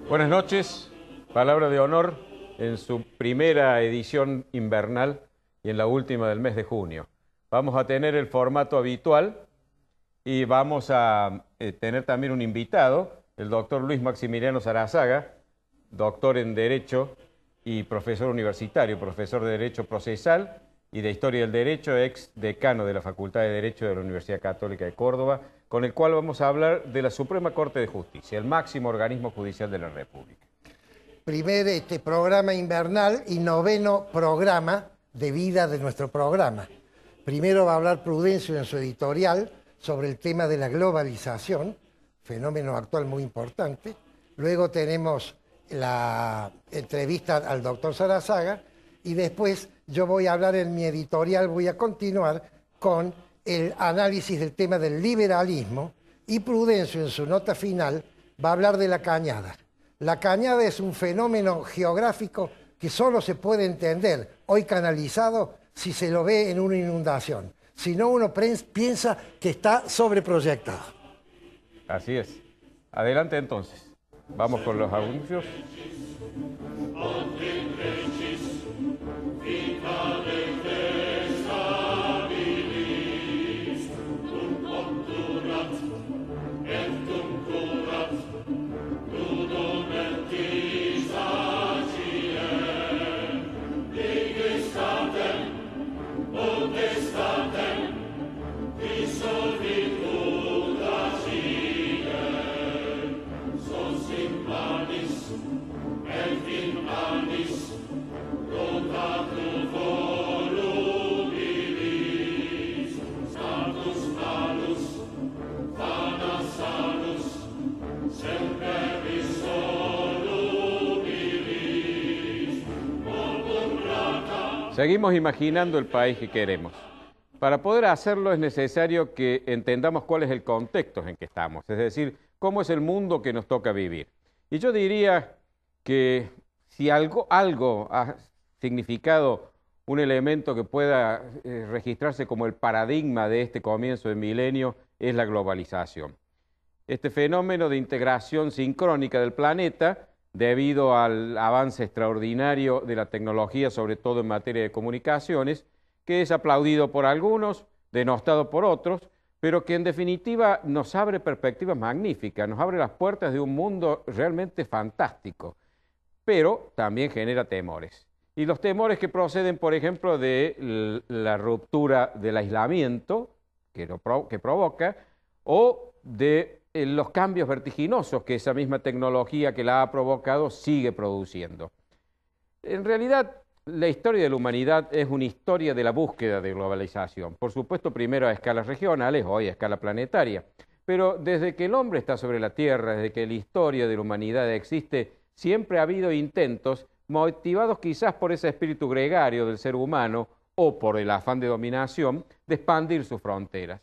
Buenas noches, palabra de honor en su primera edición invernal y en la última del mes de junio. Vamos a tener el formato habitual y vamos a tener también un invitado, el doctor Luis Maximiliano Sarazaga, doctor en Derecho y profesor universitario, profesor de Derecho Procesal y de Historia del Derecho, ex decano de la Facultad de Derecho de la Universidad Católica de Córdoba, con el cual vamos a hablar de la Suprema Corte de Justicia, el máximo organismo judicial de la República. Primer programa invernal y noveno programa de vida de nuestro programa. Primero va a hablar Prudencio en su editorial sobre el tema de la globalización, fenómeno actual muy importante. Luego tenemos la entrevista al doctor Sarazaga y después yo voy a hablar en mi editorial, voy a continuar con el análisis del tema del liberalismo y Prudencio en su nota final va a hablar de la cañada. La cañada es un fenómeno geográfico que solo se puede entender hoy canalizado si se lo ve en una inundación. Si no, uno piensa que está sobreproyectado. Así es. Adelante entonces. Vamos con los anuncios. Seguimos imaginando el país que queremos. Para poder hacerlo es necesario que entendamos cuál es el contexto en que estamos, es decir, cómo es el mundo que nos toca vivir. Y yo diría que si algo ha significado un elemento que pueda registrarse como el paradigma de este comienzo de milenio, es la globalización. Este fenómeno de integración sincrónica del planeta, debido al avance extraordinario de la tecnología, sobre todo en materia de comunicaciones, que es aplaudido por algunos, denostado por otros, pero que en definitiva nos abre perspectivas magníficas, nos abre las puertas de un mundo realmente fantástico, pero también genera temores. Y los temores que proceden, por ejemplo, de la ruptura del aislamiento que provoca, o de los cambios vertiginosos que esa misma tecnología que la ha provocado sigue produciendo. En realidad, la historia de la humanidad es una historia de la búsqueda de globalización. Por supuesto, primero a escalas regionales, hoy a escala planetaria. Pero desde que el hombre está sobre la Tierra, desde que la historia de la humanidad existe, siempre ha habido intentos, motivados quizás por ese espíritu gregario del ser humano o por el afán de dominación, de expandir sus fronteras.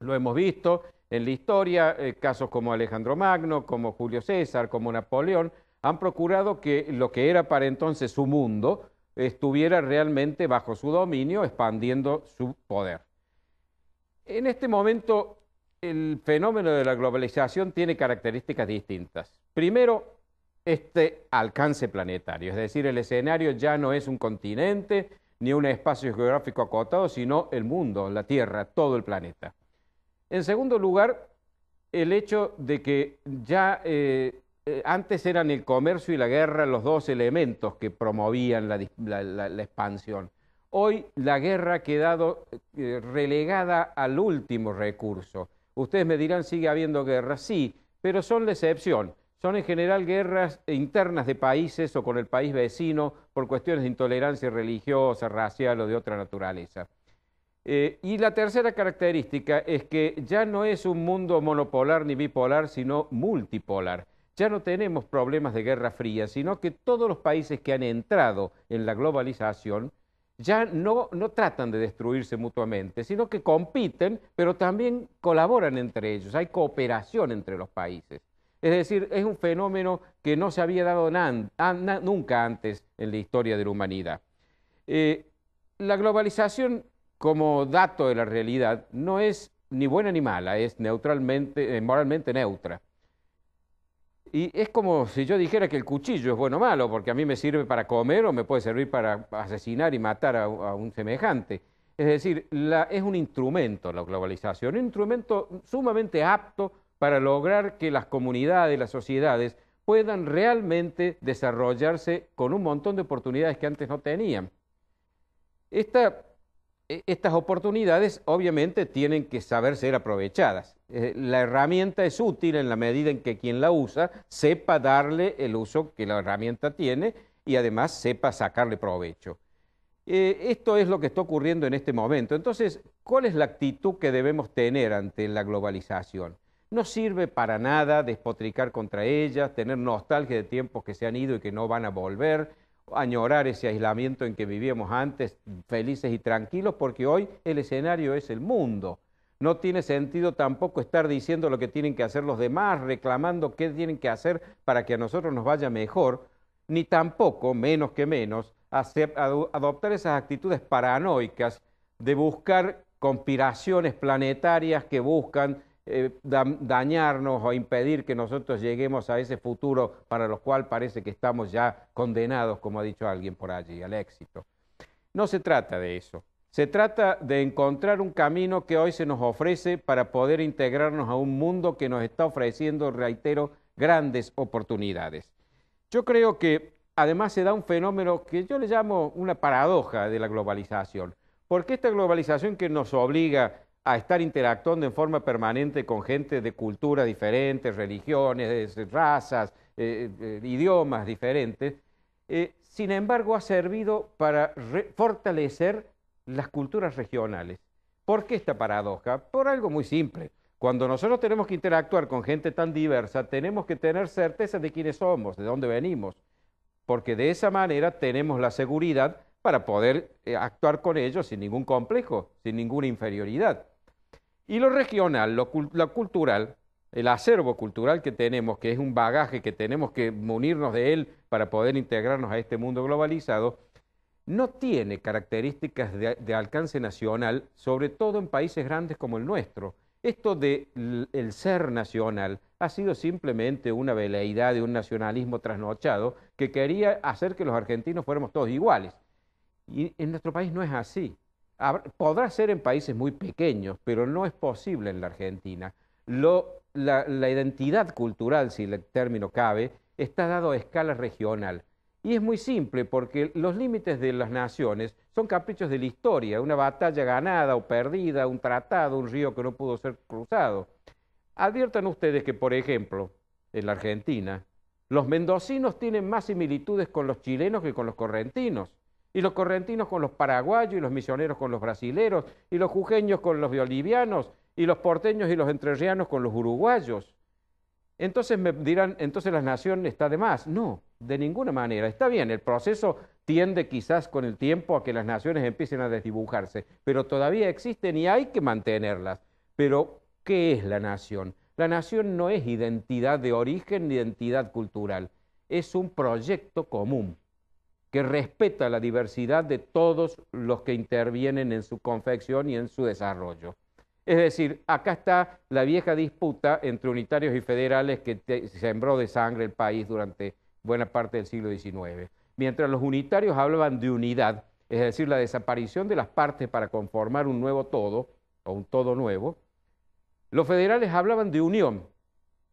Lo hemos visto en la historia, casos como Alejandro Magno, como Julio César, como Napoleón, han procurado que lo que era para entonces su mundo estuviera realmente bajo su dominio, expandiendo su poder. En este momento, el fenómeno de la globalización tiene características distintas. Primero, este alcance planetario, es decir, el escenario ya no es un continente ni un espacio geográfico acotado, sino el mundo, la Tierra, todo el planeta. En segundo lugar, el hecho de que ya antes eran el comercio y la guerra los dos elementos que promovían la expansión. Hoy la guerra ha quedado relegada al último recurso. Ustedes me dirán, ¿sigue habiendo guerras? Sí, pero son la excepción. Son en general guerras internas de países o con el país vecino por cuestiones de intolerancia religiosa, racial o de otra naturaleza. Y la tercera característica es que ya no es un mundo monopolar ni bipolar, sino multipolar. Ya no tenemos problemas de guerra fría, sino que todos los países que han entrado en la globalización ya no tratan de destruirse mutuamente, sino que compiten, pero también colaboran entre ellos. Hay cooperación entre los países. Es decir, es un fenómeno que no se había dado nunca antes en la historia de la humanidad. La globalización, como dato de la realidad, no es ni buena ni mala, es moralmente neutra. Y es como si yo dijera que el cuchillo es bueno o malo, porque a mí me sirve para comer o me puede servir para asesinar y matar a un semejante. Es decir, es un instrumento la globalización, un instrumento sumamente apto para lograr que las comunidades, las sociedades, puedan realmente desarrollarse con un montón de oportunidades que antes no tenían. Estas oportunidades obviamente tienen que saber ser aprovechadas. La herramienta es útil en la medida en que quien la usa sepa darle el uso que la herramienta tiene y además sepa sacarle provecho. Esto es lo que está ocurriendo en este momento. Entonces, ¿cuál es la actitud que debemos tener ante la globalización? No sirve para nada despotricar contra ella, tener nostalgia de tiempos que se han ido y que no van a volver, añorar ese aislamiento en que vivíamos antes, felices y tranquilos, porque hoy el escenario es el mundo. No tiene sentido tampoco estar diciendo lo que tienen que hacer los demás, reclamando qué tienen que hacer para que a nosotros nos vaya mejor, ni tampoco, menos que menos, adoptar esas actitudes paranoicas de buscar conspiraciones planetarias que buscan dañarnos o impedir que nosotros lleguemos a ese futuro para lo cual parece que estamos ya condenados, como ha dicho alguien por allí, al éxito. No se trata de eso. Se trata de encontrar un camino que hoy se nos ofrece para poder integrarnos a un mundo que nos está ofreciendo, reitero, grandes oportunidades. Yo creo que además se da un fenómeno que yo le llamo una paradoja de la globalización, porque esta globalización que nos obliga a estar interactuando en forma permanente con gente de culturas diferentes, religiones, razas, idiomas diferentes, sin embargo ha servido para fortalecer las culturas regionales. ¿Por qué esta paradoja? Por algo muy simple. Cuando nosotros tenemos que interactuar con gente tan diversa, tenemos que tener certeza de quiénes somos, de dónde venimos, porque de esa manera tenemos la seguridad para poder actuar con ellos sin ningún complejo, sin ninguna inferioridad. Y lo regional, lo cultural, el acervo cultural que tenemos, que es un bagaje que tenemos que munirnos de él para poder integrarnos a este mundo globalizado, no tiene características de alcance nacional, sobre todo en países grandes como el nuestro. Esto del ser nacional ha sido simplemente una veleidad de un nacionalismo trasnochado que quería hacer que los argentinos fuéramos todos iguales. Y en nuestro país no es así. Podrá ser en países muy pequeños, pero no es posible en la Argentina. La identidad cultural, si el término cabe, está dado a escala regional. Y es muy simple, porque los límites de las naciones son caprichos de la historia, una batalla ganada o perdida, un tratado, un río que no pudo ser cruzado. Adviertan ustedes que, por ejemplo, en la Argentina, los mendocinos tienen más similitudes con los chilenos que con los correntinos, y los correntinos con los paraguayos, y los misioneros con los brasileros, y los jujeños con los bolivianos, y los porteños y los entrerrianos con los uruguayos. Entonces me dirán, entonces la nación está de más. No, de ninguna manera. Está bien, el proceso tiende quizás con el tiempo a que las naciones empiecen a desdibujarse, pero todavía existen y hay que mantenerlas. Pero, ¿qué es la nación? La nación no es identidad de origen ni identidad cultural, es un proyecto común que respeta la diversidad de todos los que intervienen en su confección y en su desarrollo. Es decir, acá está la vieja disputa entre unitarios y federales que sembró de sangre el país durante buena parte del siglo XIX. Mientras los unitarios hablaban de unidad, es decir, la desaparición de las partes para conformar un nuevo todo, o un todo nuevo, los federales hablaban de unión,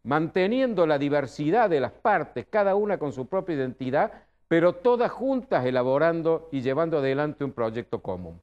manteniendo la diversidad de las partes, cada una con su propia identidad, pero todas juntas elaborando y llevando adelante un proyecto común.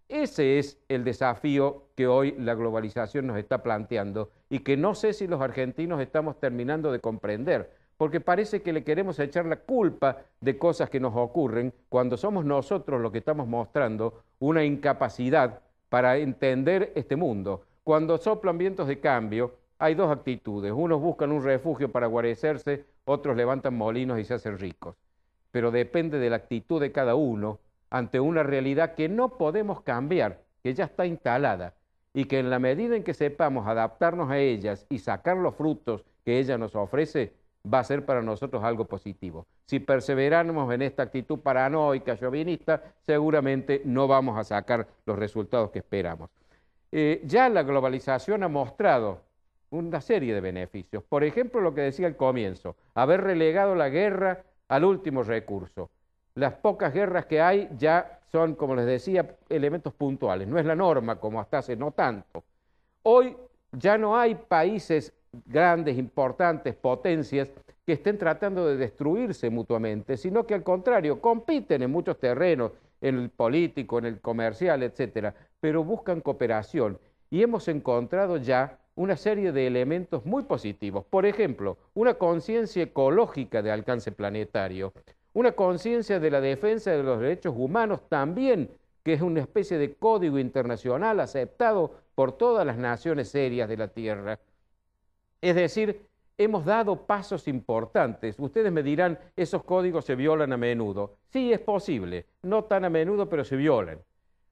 Ese es el desafío que hoy la globalización nos está planteando y que no sé si los argentinos estamos terminando de comprender, porque parece que le queremos echar la culpa de cosas que nos ocurren cuando somos nosotros los que estamos mostrando una incapacidad para entender este mundo. Cuando soplan vientos de cambio, hay dos actitudes. Unos buscan un refugio para guarecerse, otros levantan molinos y se hacen ricos. Pero depende de la actitud de cada uno ante una realidad que no podemos cambiar, que ya está instalada, y que en la medida en que sepamos adaptarnos a ellas y sacar los frutos que ella nos ofrece, va a ser para nosotros algo positivo. Si perseveramos en esta actitud paranoica, chauvinista, seguramente no vamos a sacar los resultados que esperamos. Ya la globalización ha mostrado una serie de beneficios. Por ejemplo, lo que decía al comienzo, haber relegado la guerra al último recurso. Las pocas guerras que hay ya son, como les decía, elementos puntuales. No es la norma como hasta hace no tanto. Hoy ya no hay países grandes, importantes, potencias que estén tratando de destruirse mutuamente, sino que al contrario, compiten en muchos terrenos, en el político, en el comercial, etcétera, pero buscan cooperación. Y hemos encontrado ya una serie de elementos muy positivos. Por ejemplo, una conciencia ecológica de alcance planetario, una conciencia de la defensa de los derechos humanos también, que es una especie de código internacional aceptado por todas las naciones serias de la Tierra. Es decir, hemos dado pasos importantes. Ustedes me dirán, esos códigos se violan a menudo. Sí, es posible, no tan a menudo, pero se violan.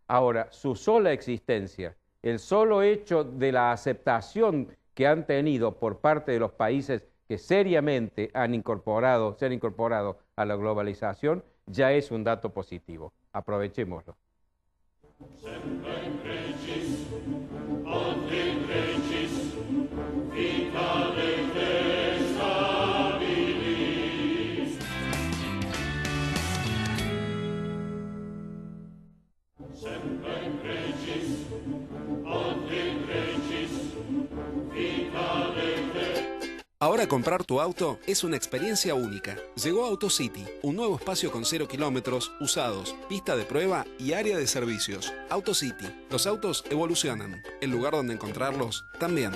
Ahora, su sola existencia, el solo hecho de la aceptación que han tenido por parte de los países que seriamente se han incorporado a la globalización, ya es un dato positivo. Aprovechémoslo. Ahora comprar tu auto es una experiencia única. Llegó AutoCity, un nuevo espacio con 0 kilómetros, usados, pista de prueba y área de servicios. AutoCity, los autos evolucionan. El lugar donde encontrarlos también.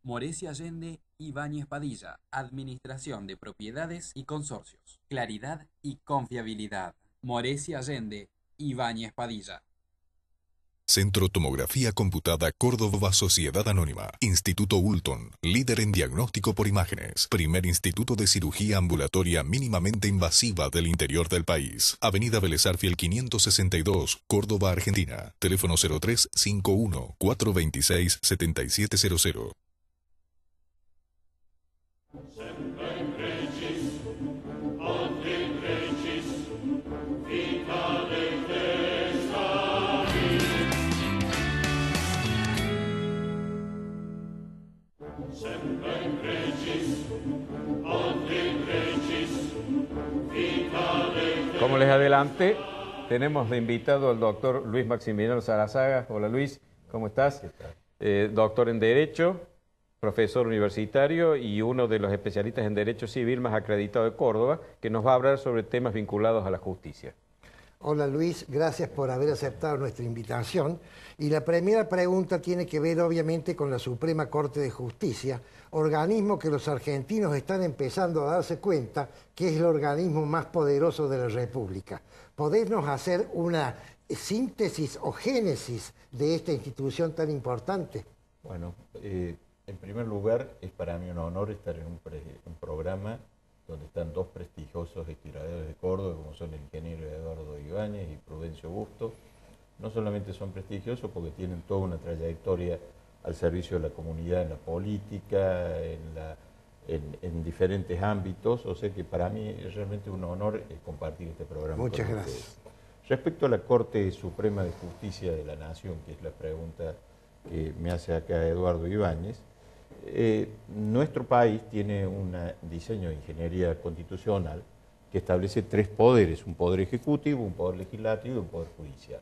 Morecia Allende, Ibáñez Padilla, Administración de Propiedades y Consorcios. Claridad y confiabilidad. Morecia Allende, Ibáñez Padilla. Centro Tomografía Computada Córdoba Sociedad Anónima. Instituto Ulton, líder en diagnóstico por imágenes. Primer instituto de cirugía ambulatoria mínimamente invasiva del interior del país. Avenida Vélez Arfiel 562, Córdoba, Argentina. Teléfono 0351 426 7700. Como les adelanté, tenemos de invitado al doctor Luis Maximiliano Sarazaga. Hola Luis, ¿cómo estás? Doctor en Derecho, profesor universitario y uno de los especialistas en Derecho Civil más acreditado de Córdoba, que nos va a hablar sobre temas vinculados a la justicia. Hola Luis, gracias por haber aceptado nuestra invitación. Y la primera pregunta tiene que ver obviamente con la Suprema Corte de Justicia, organismo que los argentinos están empezando a darse cuenta que es el organismo más poderoso de la República. ¿Podemos hacer una síntesis o génesis de esta institución tan importante? Bueno, en primer lugar, es para mí un honor estar en un programa donde están dos prestigiosos historiadores de Córdoba, como son el ingeniero Eduardo Ibáñez y Prudencio Busto. No solamente son prestigiosos porque tienen toda una trayectoria al servicio de la comunidad en la política, en diferentes ámbitos, o sea que para mí es realmente un honor compartir este programa. Muchas gracias. Respecto a la Corte Suprema de Justicia de la Nación, que es la pregunta que me hace acá Eduardo Ibáñez, nuestro país tiene un diseño de ingeniería constitucional que establece tres poderes, un poder ejecutivo, un poder legislativo y un poder judicial.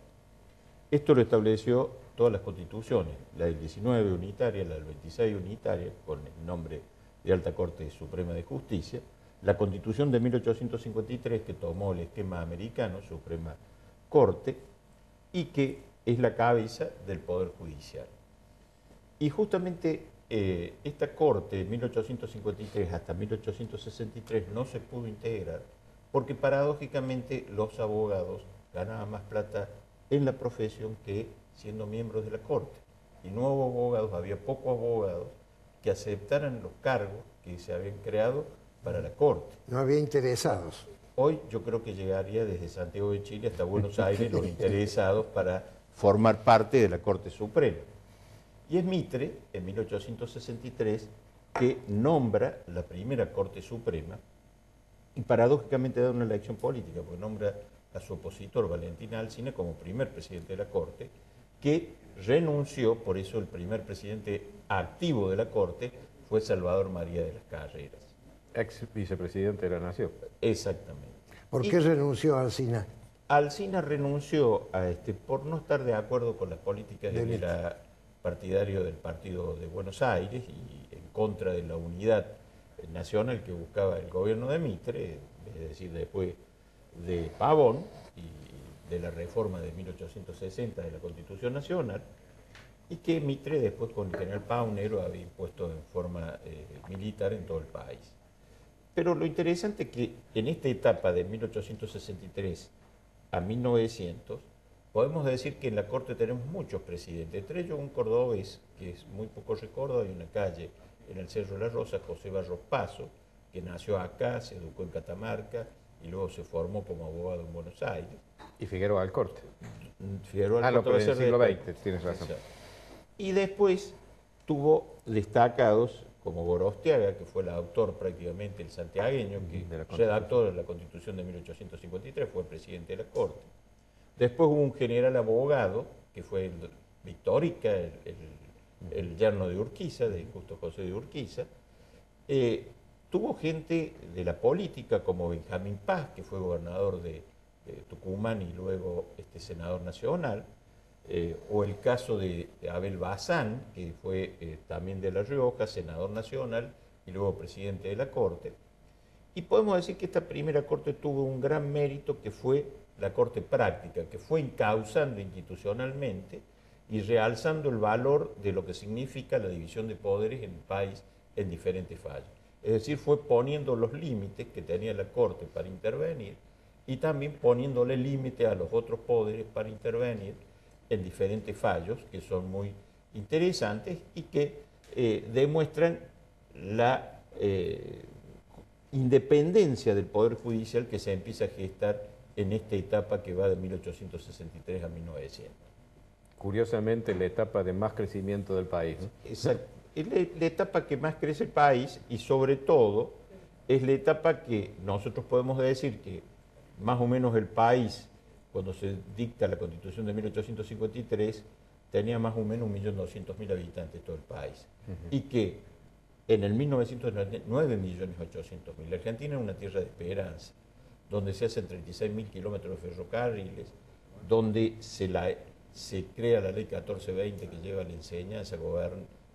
Esto lo estableció todas las constituciones, la del 19 unitaria, la del 26 unitaria, con el nombre de Alta Corte Suprema de Justicia, la Constitución de 1853 que tomó el esquema americano, Suprema Corte, y que es la cabeza del Poder Judicial. Y justamente esta Corte de 1853 hasta 1863 no se pudo integrar porque paradójicamente los abogados ganaban más plata en la profesión que siendo miembros de la Corte. Y no hubo abogados, había pocos abogados que aceptaran los cargos que se habían creado para la Corte. No había interesados. Hoy yo creo que llegaría desde Santiago de Chile hasta Buenos Aires los interesados para formar parte de la Corte Suprema. Y es Mitre, en 1863, que nombra la primera Corte Suprema y paradójicamente da una elección política, porque nombra a su opositor Valentín Alsina como primer presidente de la Corte, que renunció, por eso el primer presidente activo de la Corte fue Salvador María de las Carreras. Ex vicepresidente de la Nación. Exactamente. ¿Por qué renunció Alsina? Alsina renunció por no estar de acuerdo con las políticas de la partidario del Partido de Buenos Aires y en contra de la unidad nacional que buscaba el gobierno de Mitre, es decir, después de Pavón y de la reforma de 1860 de la Constitución Nacional, y que Mitre después con el general Paunero había impuesto en forma militar en todo el país. Pero lo interesante es que en esta etapa de 1863 a 1900, podemos decir que en la Corte tenemos muchos presidentes, entre ellos un cordobés, que es muy poco recordado, hay una calle en el Cerro de la Rosa, José Barros Paso, que nació acá, se educó en Catamarca y luego se formó como abogado en Buenos Aires. Y Figueroa Alcorte. Figueroa Alcorte lo del siglo XX, tienes razón. Y después tuvo destacados como Gorostiaga, que fue el autor prácticamente, el santiagueño, que redactó la Constitución de 1853, fue presidente de la Corte. Después hubo un general abogado, que fue Victorica, el yerno de Urquiza, de Justo José de Urquiza. Tuvo gente de la política, como Benjamín Paz, que fue gobernador de Tucumán y luego senador nacional, o el caso de Abel Bazán, que fue también de La Rioja, senador nacional y luego presidente de la Corte. Y podemos decir que esta primera Corte tuvo un gran mérito, que fue la Corte práctica, que fue encauzando institucionalmente y realzando el valor de lo que significa la división de poderes en el país en diferentes fallos. Es decir, fue poniendo los límites que tenía la Corte para intervenir y también poniéndole límite a los otros poderes para intervenir en diferentes fallos que son muy interesantes y que demuestran la independencia del Poder Judicial que se empieza a gestar en esta etapa que va de 1863 a 1900. Curiosamente, la etapa de más crecimiento del país, ¿no? Exacto. Es la etapa que más crece el país y sobre todo es la etapa que nosotros podemos decir que más o menos el país, cuando se dicta la Constitución de 1853, tenía más o menos 1.200.000 habitantes todo el país. Y que en el 1999, 9.800.000. La Argentina es una tierra de esperanza, donde se hacen 36.000 kilómetros de ferrocarriles, donde se crea la ley 1420 que lleva la enseñanza,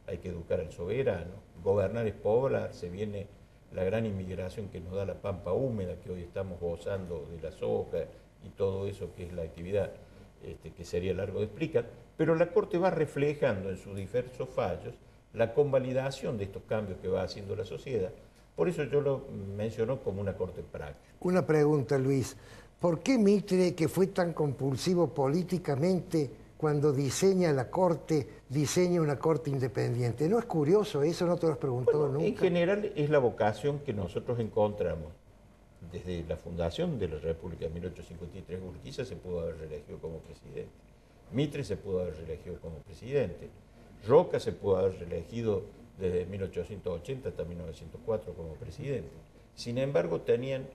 hay que educar al soberano, gobernar es poblar, se viene la gran inmigración que nos da la pampa húmeda, que hoy estamos gozando de la soja y todo eso que es la actividad que sería largo de explicar, pero la Corte va reflejando en sus diversos fallos la convalidación de estos cambios que va haciendo la sociedad. Por eso yo lo menciono como una Corte práctica. Una pregunta, Luis. ¿Por qué Mitre, que fue tan compulsivo políticamente, cuando diseña la Corte, diseña una Corte independiente? ¿No es curioso eso? ¿No te lo has preguntado nunca? En general es la vocación que nosotros encontramos. Desde la fundación de la República en 1853, Urquiza se pudo haber reelegido como presidente. Mitre se pudo haber reelegido como presidente. Roca se pudo haber reelegido desde 1880 hasta 1904 como presidente. Sin embargo, tenían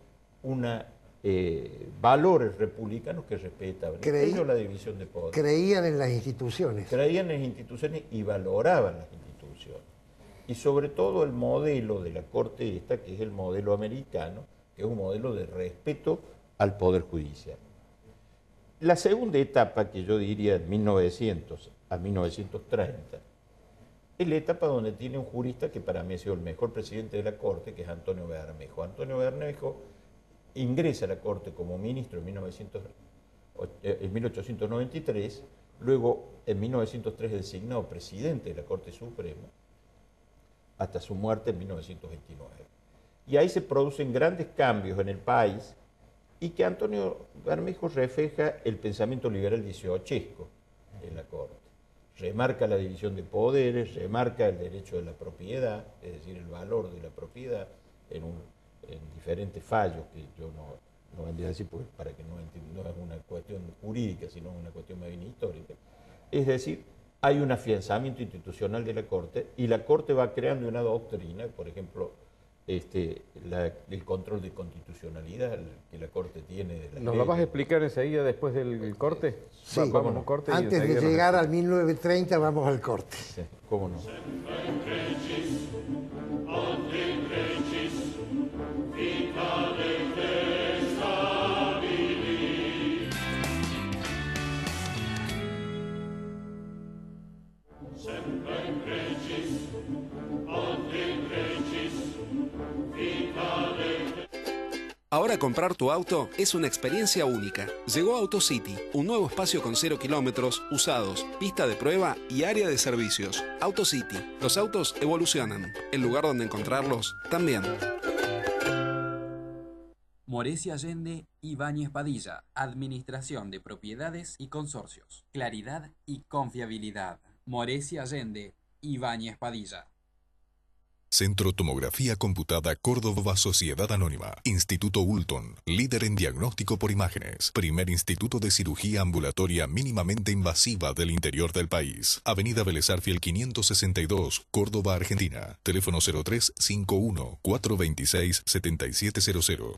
valores republicanos que respetaban. Ellos la división de poder. Creían en las instituciones. Creían en las instituciones y valoraban las instituciones. Y sobre todo el modelo de la Corte esta, que es el modelo americano, que es un modelo de respeto al Poder Judicial. La segunda etapa, que yo diría de 1900 a 1930, es la etapa donde tiene un jurista que para mí ha sido el mejor presidente de la Corte, que es Antonio Bermejo. Antonio Bermejo ingresa a la Corte como ministro en 1893, luego en 1903 designado presidente de la Corte Suprema, hasta su muerte en 1929. Y ahí se producen grandes cambios en el país y que Antonio Bermejo refleja el pensamiento liberal dieciochesco en la Corte. Remarca la división de poderes, remarca el derecho de la propiedad, es decir, el valor de la propiedad en diferentes fallos que yo no vendría a decir porque para que no es una cuestión jurídica, sino una cuestión más bien histórica. Es decir, hay un afianzamiento institucional de la Corte y la Corte va creando una doctrina, por ejemplo, el control de constitucionalidad que la Corte tiene de la ¿Nos ley. lo vas a explicar enseguida después del corte? Sí, Vamos a un corte y antes de enseguida nos llegar al 1930 vamos al corte. Sí, ¿cómo no? Ahora comprar tu auto es una experiencia única. Llegó AutoCity, un nuevo espacio con 0 kilómetros, usados, pista de prueba y área de servicios. AutoCity, los autos evolucionan. El lugar donde encontrarlos también. Morecia Allende, Ibáñez Padilla, Administración de Propiedades y Consorcios. Claridad y confiabilidad. Morecia Allende, Ibáñez Padilla. Centro Tomografía Computada Córdoba Sociedad Anónima. Instituto Ulton, líder en diagnóstico por imágenes. Primer instituto de cirugía ambulatoria mínimamente invasiva del interior del país. Avenida Vélez Arfiel 562, Córdoba, Argentina. Teléfono 0351 426 7700.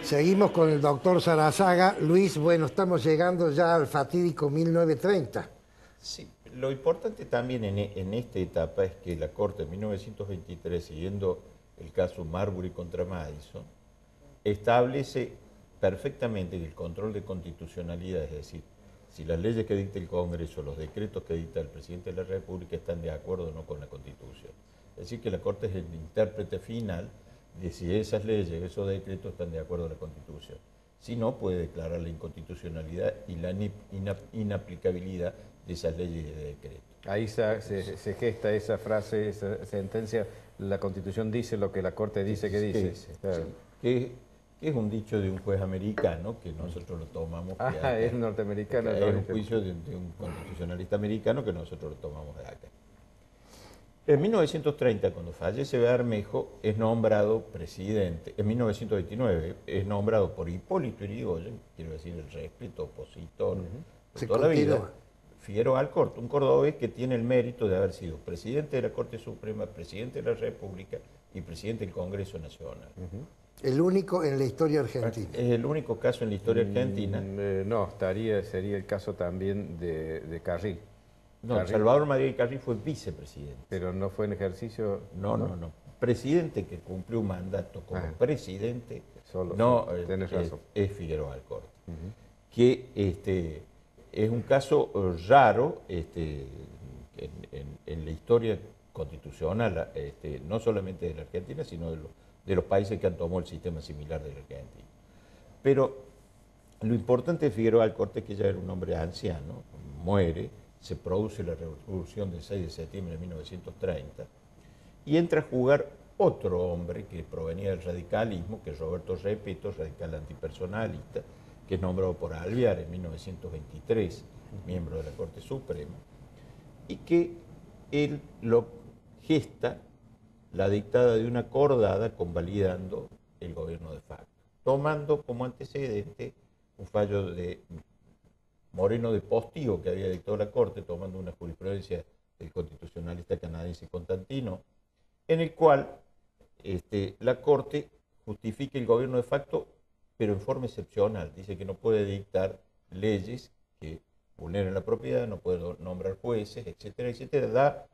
Seguimos con el doctor Sarazaga. Luis, bueno, estamos llegando ya al fatídico 1930. Sí, lo importante también en esta etapa es que la Corte en 1923, siguiendo el caso Marbury contra Madison, establece perfectamente que el control de constitucionalidad, es decir, si las leyes que dicta el Congreso, los decretos que dicta el presidente de la República están de acuerdo o no con la Constitución. Es decir, que la Corte es el intérprete final de si esas leyes, esos decretos están de acuerdo a la Constitución. Si no, puede declarar la inconstitucionalidad y la inaplicabilidad de esas leyes y de decretos. Ahí se gesta esa frase, esa sentencia, la Constitución dice lo que la Corte dice que dice. Claro. Que es un dicho de un juez americano que nosotros lo tomamos. Es norteamericano. Es un juicio de un constitucionalista americano que nosotros lo tomamos de acá. En 1930, cuando fallece Bermejo, es nombrado presidente. En 1929 es nombrado por Hipólito Yrigoyen, quiero decir el respeto opositor de toda la vida, Figueroa Alcorta, un cordobés que tiene el mérito de haber sido presidente de la Corte Suprema, presidente de la República y presidente del Congreso Nacional. El único en la historia argentina. Es el único caso en la historia argentina. No, sería el caso también de Carril. No, Carril. Salvador Madrid Carril fue vicepresidente. Pero no fue en ejercicio. No. Presidente que cumplió un mandato como presidente, tenés razón. Es Figueroa Alcorta. Que es un caso raro en la historia constitucional, no solamente de la Argentina, sino de los países que han tomado el sistema similar de la Argentina. Pero lo importante de Figueroa Alcorta es que ya era un hombre anciano, muere, se produce la revolución del 6 de septiembre de 1930 y entra a jugar otro hombre que provenía del radicalismo, que es Roberto Repeto, radical antipersonalista, que es nombrado por Alvear en 1923, miembro de la Corte Suprema, y que él lo gesta la dictada de una acordada convalidando el gobierno de facto, tomando como antecedente un fallo de Moreno de Postigo que había dictado la Corte, tomando una jurisprudencia del constitucionalista canadiense Constantino, en el cual la Corte justifica el gobierno de facto, pero en forma excepcional. Dice que no puede dictar leyes que vulneren la propiedad, no puede nombrar jueces, etcétera, etcétera. Da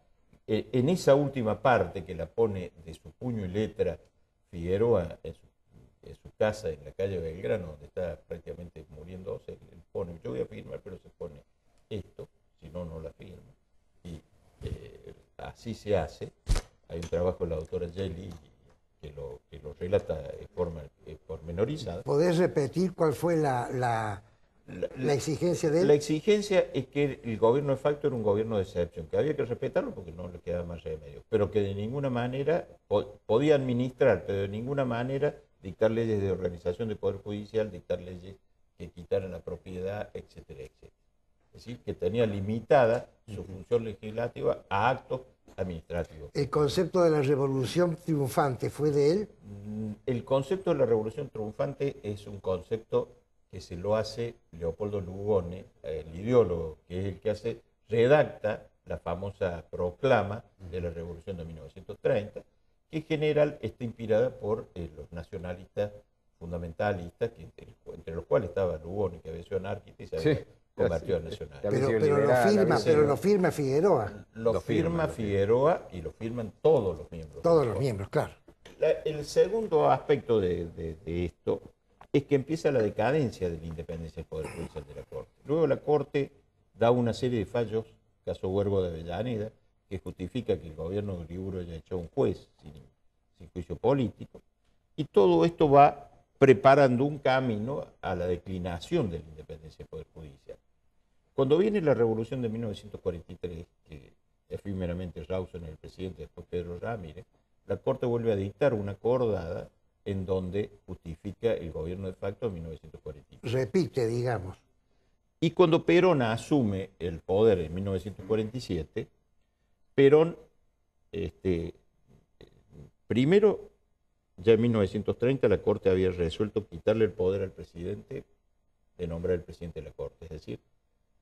en esa última parte que la pone de su puño y letra Figueroa en su casa en la calle Belgrano, donde está prácticamente muriéndose, él pone, yo voy a firmar, pero se pone esto, si no, no la firma. Y así se hace. hay un trabajo de la doctora Gelli que lo relata de forma pormenorizada. ¿Podés repetir cuál fue la exigencia de él? La exigencia es que el gobierno de facto era un gobierno de excepción, que había que respetarlo porque no le quedaba más remedio, pero que de ninguna manera podía administrar, pero de ninguna manera dictar leyes de organización del Poder Judicial, dictar leyes que quitaran la propiedad, etcétera, etcétera. Es decir, que tenía limitada su función legislativa a actos administrativos. ¿El concepto de la revolución triunfante fue de él? El concepto de la revolución triunfante es un concepto que se lo hace Leopoldo Lugone, el ideólogo, que es el que redacta la famosa proclama de la Revolución de 1930, que en general está inspirada por los nacionalistas fundamentalistas, entre los cuales estaba Lugone, que había sido anarquista y se había convertido en nacional. Pero lo firma Figueroa. Lo firma Figueroa y lo firman todos los miembros. Todos los miembros, claro. El segundo aspecto de esto es que empieza la decadencia de la independencia del Poder Judicial de la Corte. Luego la Corte da una serie de fallos, caso Huergo de Avellaneda, que justifica que el gobierno de Uriburu haya hecho un juez sin juicio político, y todo esto va preparando un camino a la declinación de la independencia del Poder Judicial. Cuando viene la Revolución de 1943, que efímeramente Rawson es el presidente, después Pedro Ramírez, la Corte vuelve a dictar una acordada en donde justifica el gobierno de facto de 1943. Repite, digamos. Y cuando Perón asume el poder en 1947, Perón, primero, ya en 1930 la Corte había resuelto quitarle el poder al presidente de nombrar el presidente de la Corte. Es decir,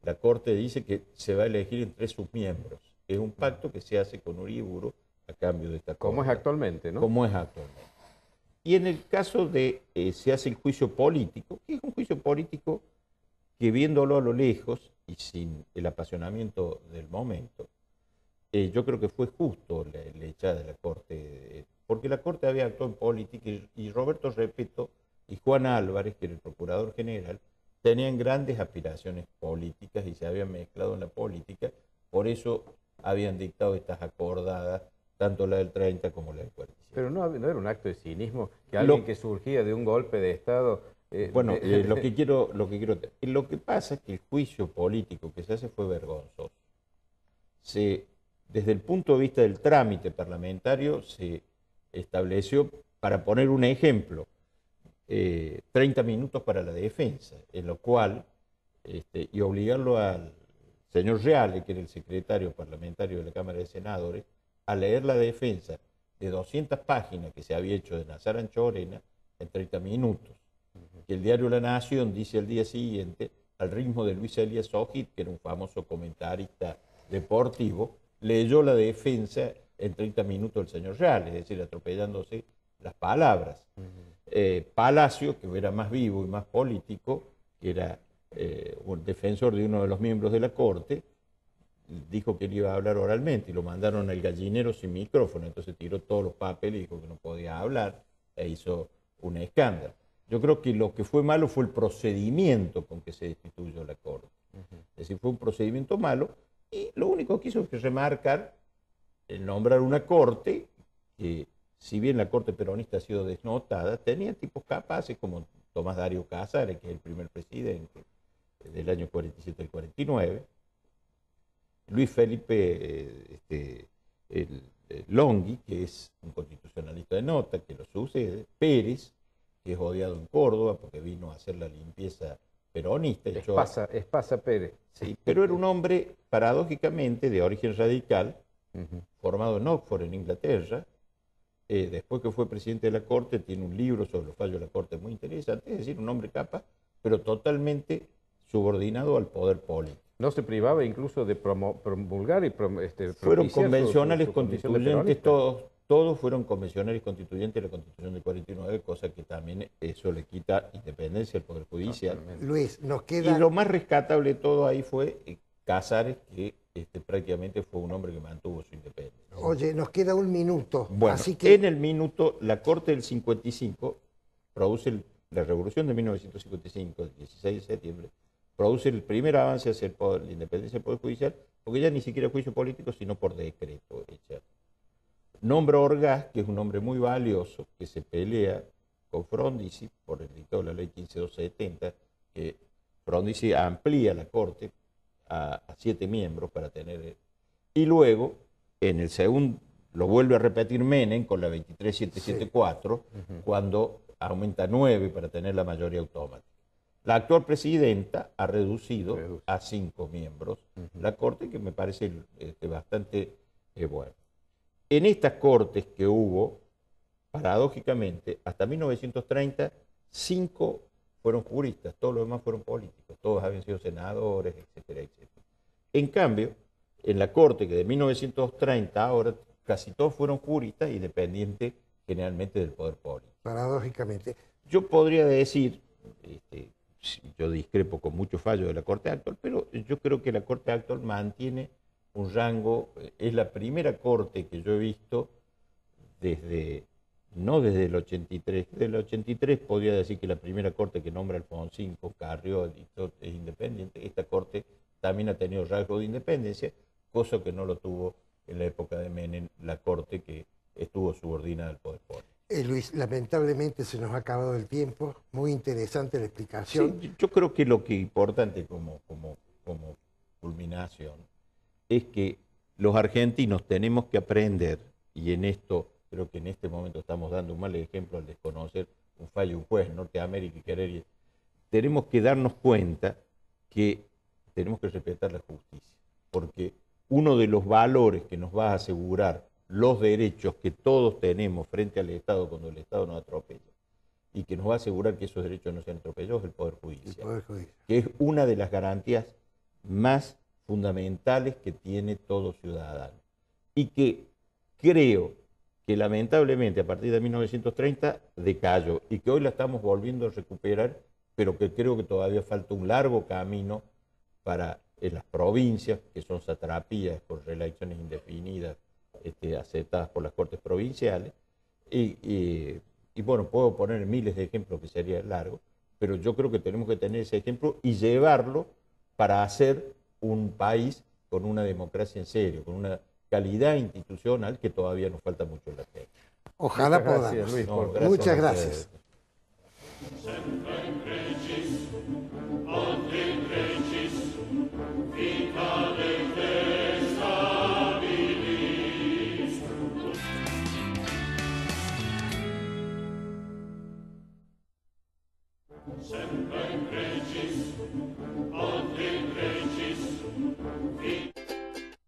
la Corte dice que se va a elegir entre sus miembros. Es un pacto que se hace con Uriburu a cambio de esta cosa. Como es actualmente, ¿no? Como es actualmente. Y en el caso de se hace el juicio político, que es un juicio político que viéndolo a lo lejos y sin el apasionamiento del momento, yo creo que fue justo la echada de la Corte, porque la Corte había actuado en política y Roberto Repetto y Juan Álvarez, que era el procurador general, tenían grandes aspiraciones políticas y se habían mezclado en la política, por eso habían dictado estas acordadas, tanto la del 30 como la del 47. Pero no era un acto de cinismo que alguien que surgía de un golpe de Estado... Lo que pasa es que el juicio político que se hace fue vergonzoso. Desde el punto de vista del trámite parlamentario se estableció, para poner un ejemplo, 30 minutos para la defensa, en lo cual, y obligarlo al señor Reale, que era el secretario parlamentario de la Cámara de Senadores, a leer la defensa de 200 páginas que se había hecho de Nazar Anchorena en 30 minutos. Que el diario La Nación dice al día siguiente, al ritmo de Luis Elías Ojit, que era un famoso comentarista deportivo, leyó la defensa en 30 minutos del señor Real, es decir, atropellándose las palabras. Palacio, que era más vivo y más político, que era un defensor de uno de los miembros de la Corte, dijo que él iba a hablar oralmente y lo mandaron al gallinero sin micrófono, entonces tiró todos los papeles y dijo que no podía hablar e hizo un escándalo. Yo creo que lo que fue malo fue el procedimiento con que se destituyó la Corte. Es decir, fue un procedimiento malo y lo único que hizo es remarcar el nombrar una Corte que, si bien la Corte peronista ha sido desnotada, tenía tipos capaces como Tomás Darío Casares, que es el primer presidente del año 47 al 49, Luis Felipe Longhi, que es un constitucionalista de nota, que lo sucede, Pérez, que es odiado en Córdoba porque vino a hacer la limpieza peronista. Espasa Pérez. Sí, pero era un hombre, paradójicamente, de origen radical, formado en Oxford, en Inglaterra. Después que fue presidente de la Corte, tiene un libro sobre los fallos de la Corte muy interesante, es decir, un hombre capaz, pero totalmente subordinado al poder político. No se privaba incluso de promulgar y fueron convencionales su constituyentes, todos fueron convencionales constituyentes de la Constitución del 49, cosa que también eso le quita independencia al Poder Judicial. Luis, nos queda... Y lo más rescatable de todo ahí fue Casares, que prácticamente fue un hombre que mantuvo su independencia. Oye, nos queda un minuto. Bueno, así que... en el minuto, la Corte del 55 produce la Revolución de 1955, el 16 de septiembre, produce el primer avance hacia la independencia del Poder Judicial, porque ya ni siquiera juicio político, sino por decreto hecha. nombra a Orgaz, que es un hombre muy valioso, que se pelea con Frondizi por el dictado de la ley 15270, que Frondizi amplía la Corte a 7 miembros para tener... Y luego, en el segundo, lo vuelve a repetir Menem con la 23774, sí. Cuando aumenta a 9 para tener la mayoría automática. La actual presidenta ha reducido a 5 miembros la Corte, que me parece bastante bueno. En estas Cortes que hubo, paradójicamente, hasta 1930, 5 fueron juristas, todos los demás fueron políticos, todos habían sido senadores, etcétera, etcétera. En cambio, en la Corte, que de 1930 ahora, casi todos fueron juristas y dependientes generalmente del poder político. Paradójicamente. Yo podría decir, yo discrepo con muchos fallos de la Corte actual, pero yo creo que la Corte actual mantiene un rango, es la primera Corte que yo he visto no desde el 83, desde el 83 podría decir que la primera Corte que nombra Alfonsín con Carrió es independiente. Esta Corte también ha tenido rasgos de independencia, cosa que no lo tuvo en la época de Menem, la Corte que estuvo subordinada al poder político. Luis, lamentablemente se nos ha acabado el tiempo, muy interesante la explicación. Sí, yo creo que lo que es importante como culminación es que los argentinos tenemos que aprender, y en esto creo que en este momento estamos dando un mal ejemplo al desconocer un fallo de un juez en Norteamérica y querer, tenemos que darnos cuenta que tenemos que respetar la justicia, porque uno de los valores que nos va a asegurar los derechos que todos tenemos frente al Estado cuando el Estado nos atropella, y que nos va a asegurar que esos derechos no sean atropellados, es el Poder Judicial, que es una de las garantías más fundamentales que tiene todo ciudadano, y que creo que lamentablemente a partir de 1930 decayó, y que hoy la estamos volviendo a recuperar, pero que creo que todavía falta un largo camino para en las provincias, que son satrapías por reelecciones indefinidas, aceptadas por las Cortes provinciales, y bueno, puedo poner miles de ejemplos que sería largo, pero yo creo que tenemos que tener ese ejemplo y llevarlo para hacer un país con una democracia en serio, con una calidad institucional que todavía nos falta mucho en la tierra. Ojalá podamos. Luis, muchas gracias.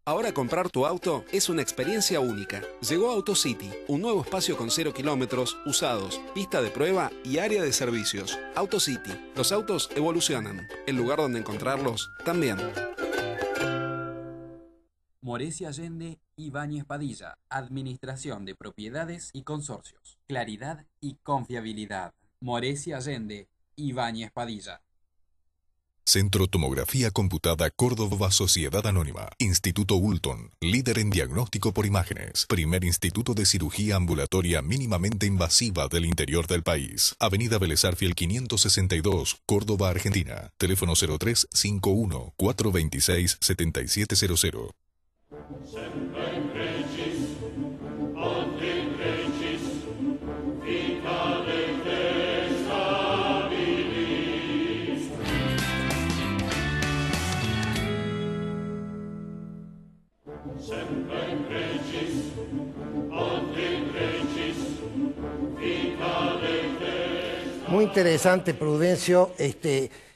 Ahora comprar tu auto es una experiencia única. Llegó AutoCity, un nuevo espacio con 0 kilómetros, usados, pista de prueba y área de servicios. AutoCity, los autos evolucionan. El lugar donde encontrarlos también. Morecia Allende Ibáñez Padilla, Administración de Propiedades y Consorcios. Claridad y confiabilidad. Morecia Allende Ibáñez Padilla. Centro Tomografía Computada Córdoba Sociedad Anónima. Instituto Ulton, líder en diagnóstico por imágenes. Primer instituto de cirugía ambulatoria mínimamente invasiva del interior del país. Avenida Vélez Arfiel 562, Córdoba, Argentina. Teléfono 0351 426 7700. Muy interesante, Prudencio,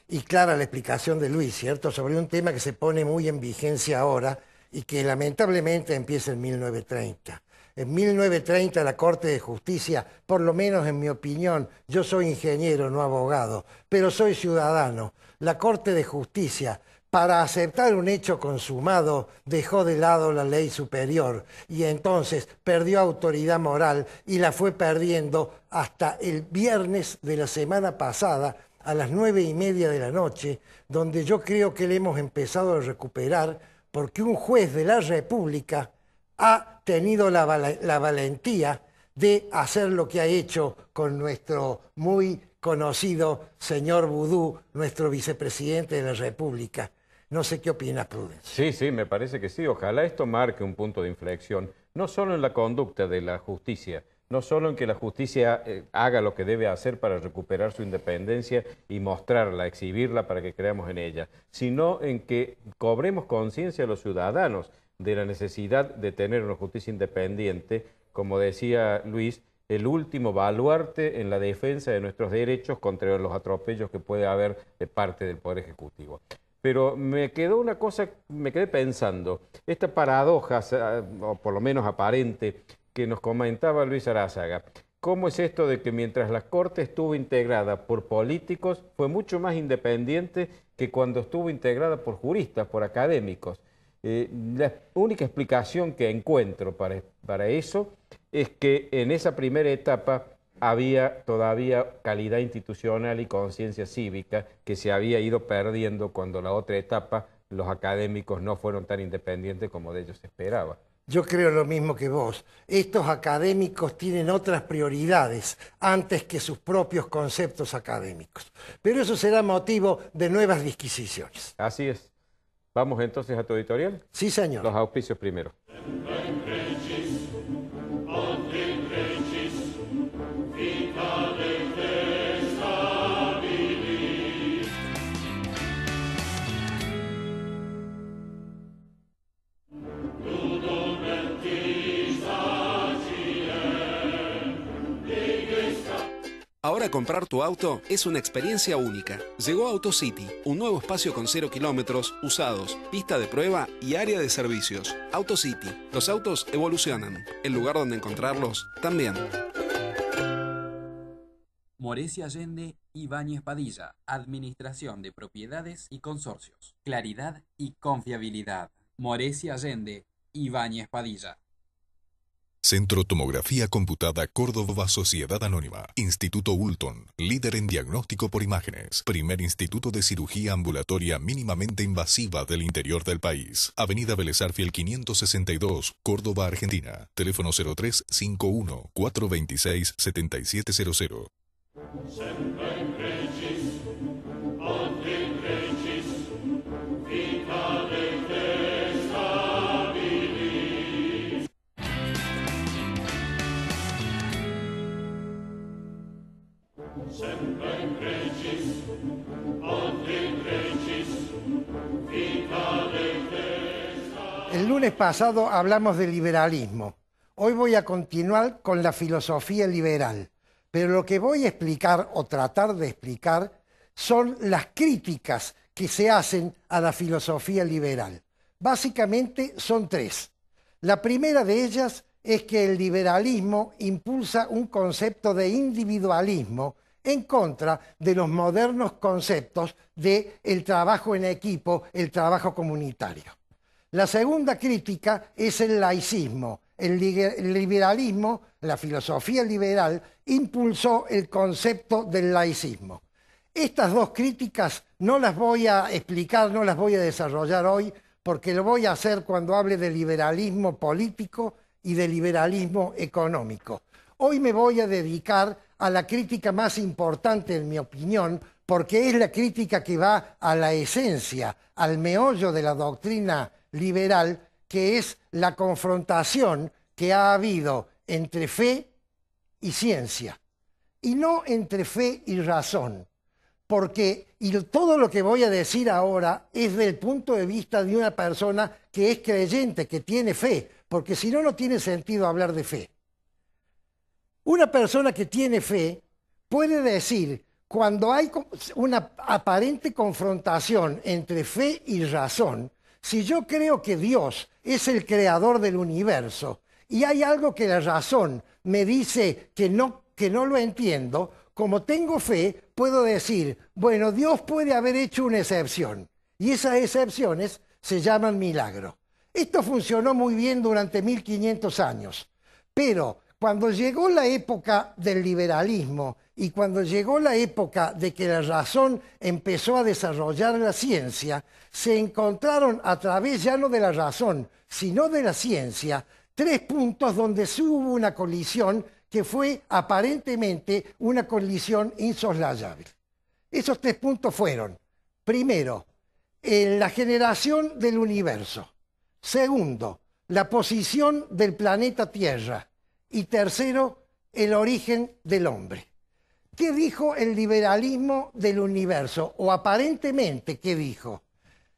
y clara la explicación de Luis, ¿cierto? Sobre un tema que se pone muy en vigencia ahora y que lamentablemente empieza en 1930. En 1930 la Corte de Justicia, por lo menos en mi opinión, yo soy ingeniero, no abogado, pero soy ciudadano. La Corte de Justicia, para aceptar un hecho consumado, dejó de lado la ley superior y entonces perdió autoridad moral y la fue perdiendo hasta el viernes de la semana pasada a las 9:30 de la noche, donde yo creo que le hemos empezado a recuperar porque un juez de la República ha tenido la valentía de hacer lo que ha hecho con nuestro muy conocido señor Vudú, nuestro vicepresidente de la República. No sé qué opinas, Prudencio. Sí, me parece que sí. Ojalá esto marque un punto de inflexión. no solo en la conducta de la justicia, no solo en que la justicia haga lo que debe hacer para recuperar su independencia y mostrarla, exhibirla para que creamos en ella, sino en que cobremos conciencia a los ciudadanos de la necesidad de tener una justicia independiente, como decía Luis, el último baluarte en la defensa de nuestros derechos contra los atropellos que puede haber de parte del Poder Ejecutivo. Pero me quedó una cosa, me quedé pensando, esta paradoja, o por lo menos aparente, que nos comentaba Luis Arázaga. ¿Cómo es esto de que mientras la Corte estuvo integrada por políticos, fue mucho más independiente que cuando estuvo integrada por juristas, por académicos? La única explicación que encuentro para eso es que en esa primera etapa había todavía calidad institucional y conciencia cívica que se había ido perdiendo cuando la otra etapa los académicos no fueron tan independientes como de ellos se esperaba. Yo creo lo mismo que vos. Estos académicos tienen otras prioridades antes que sus propios conceptos académicos. Pero eso será motivo de nuevas disquisiciones. Así es. Vamos entonces a tu editorial. Sí, señor. Los auspicios primero. Ahora comprar tu auto es una experiencia única. Llegó AutoCity, un nuevo espacio con 0 kilómetros, usados, pista de prueba y área de servicios. AutoCity, los autos evolucionan. El lugar donde encontrarlos también. Moresi Allende Ibáñez Padilla, Administración de Propiedades y Consorcios. Claridad y confiabilidad. Moresi Allende Ibáñez Padilla. Centro Tomografía Computada Córdoba Sociedad Anónima. Instituto Ulton, líder en diagnóstico por imágenes. Primer instituto de cirugía ambulatoria mínimamente invasiva del interior del país. Avenida Vélez Arfiel 562, Córdoba, Argentina. Teléfono 0351 426 7700. El lunes pasado hablamos de liberalismo. Hoy voy a continuar con la filosofía liberal. Pero lo que voy a explicar o tratar de explicar son las críticas que se hacen a la filosofía liberal. Básicamente son tres. La primera de ellas es que el liberalismo impulsa un concepto de individualismo en contra de los modernos conceptos del trabajo en equipo, el trabajo comunitario. La segunda crítica es el laicismo. El liberalismo, la filosofía liberal, impulsó el concepto del laicismo. Estas dos críticas no las voy a explicar, no las voy a desarrollar hoy, porque lo voy a hacer cuando hable de liberalismo político y de liberalismo económico. Hoy me voy a dedicar a la crítica más importante, en mi opinión, porque es la crítica que va a la esencia, al meollo de la doctrina liberal, que es la confrontación que ha habido entre fe y ciencia, y no entre fe y razón, porque todo lo que voy a decir ahora es del punto de vista de una persona que es creyente, que tiene fe, porque si no, no tiene sentido hablar de fe. Una persona que tiene fe puede decir, cuando hay una aparente confrontación entre fe y razón, si yo creo que Dios es el creador del universo y hay algo que la razón me dice que no lo entiendo, como tengo fe, puedo decir, bueno, Dios puede haber hecho una excepción y esas excepciones se llaman milagro. Esto funcionó muy bien durante 1500 años, pero cuando llegó la época del liberalismo y cuando llegó la época de que la razón empezó a desarrollar la ciencia, se encontraron a través ya no de la razón, sino de la ciencia, tres puntos donde sí hubo una colisión que fue aparentemente una colisión insoslayable. Esos tres puntos fueron, primero, la generación del universo. Segundo, la posición del planeta Tierra. Y tercero, el origen del hombre. ¿Qué dijo el liberalismo del universo? O aparentemente, ¿qué dijo?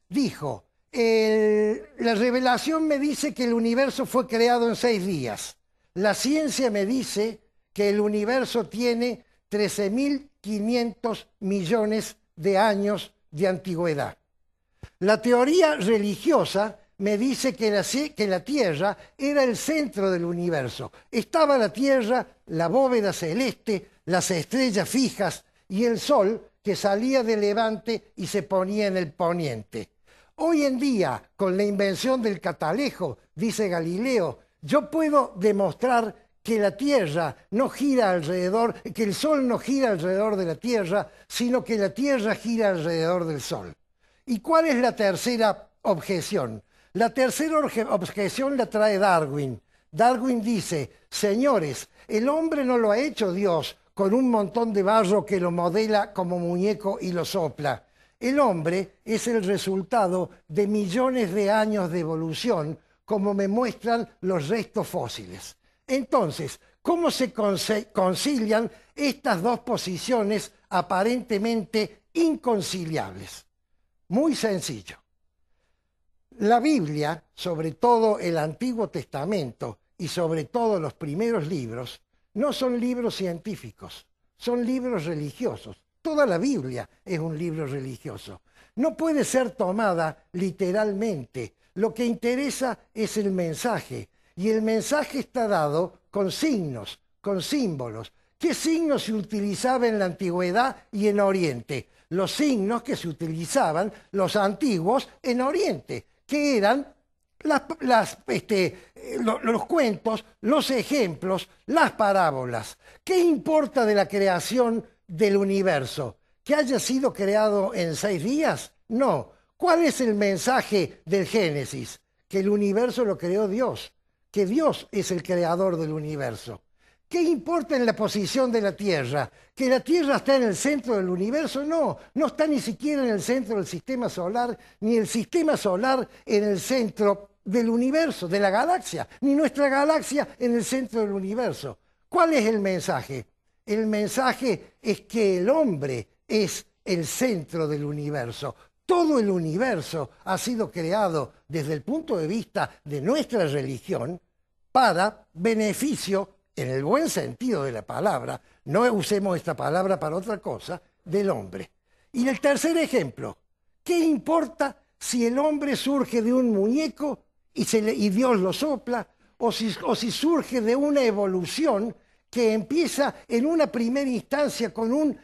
Dijo, la revelación me dice que el universo fue creado en 6 días. La ciencia me dice que el universo tiene 13.500 millones de años de antigüedad. La teoría religiosa me dice que la Tierra era el centro del universo. Estaba la Tierra, la bóveda celeste, las estrellas fijas y el Sol que salía del levante y se ponía en el poniente. Hoy en día, con la invención del catalejo, dice Galileo, yo puedo demostrar que la Tierra no gira alrededor, que el Sol no gira alrededor de la Tierra, sino que la Tierra gira alrededor del Sol. ¿Y cuál es la tercera objeción? La tercera objeción la trae Darwin. Darwin dice, señores, el hombre no lo ha hecho Dios con un montón de barro que lo modela como muñeco y lo sopla. El hombre es el resultado de millones de años de evolución, como me muestran los restos fósiles. Entonces, ¿cómo se concilian estas dos posiciones aparentemente inconciliables? Muy sencillo. La Biblia, sobre todo el Antiguo Testamento y sobre todo los primeros libros, no son libros científicos, son libros religiosos. Toda la Biblia es un libro religioso. No puede ser tomada literalmente. Lo que interesa es el mensaje. Y el mensaje está dado con signos, con símbolos. ¿Qué signos se utilizaban en la antigüedad y en Oriente? Los signos que se utilizaban los antiguos en Oriente, que eran los cuentos, los ejemplos, las parábolas. ¿Qué importa de la creación del universo? ¿Que haya sido creado en 6 días? No. ¿Cuál es el mensaje del Génesis? Que el universo lo creó Dios, que Dios es el creador del universo. ¿Qué importa en la posición de la Tierra? ¿Que la Tierra está en el centro del universo? No, no está ni siquiera en el centro del sistema solar, ni el sistema solar en el centro del universo, de la galaxia, ni nuestra galaxia en el centro del universo. ¿Cuál es el mensaje? El mensaje es que el hombre es el centro del universo. Todo el universo ha sido creado desde el punto de vista de nuestra religión para beneficio, en el buen sentido de la palabra, no usemos esta palabra para otra cosa, del hombre. Y el tercer ejemplo, ¿qué importa si el hombre surge de un muñeco y Dios lo sopla, o si surge de una evolución que empieza en una primera instancia con un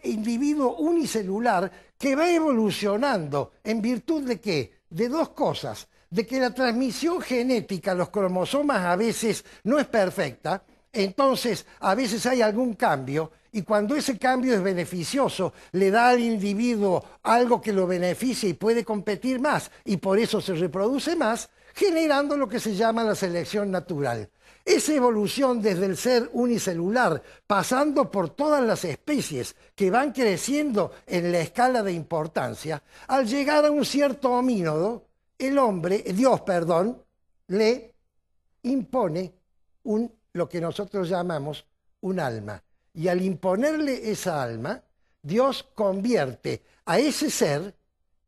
individuo unicelular que va evolucionando en virtud de ¿qué? De dos cosas. De que la transmisión genética, los cromosomas a veces no es perfecta, entonces a veces hay algún cambio, y cuando ese cambio es beneficioso, le da al individuo algo que lo beneficia y puede competir más, y por eso se reproduce más, generando lo que se llama la selección natural. Esa evolución desde el ser unicelular, pasando por todas las especies que van creciendo en la escala de importancia, al llegar a un cierto homínodo, Dios, le impone lo que nosotros llamamos un alma. Y al imponerle esa alma, Dios convierte a ese ser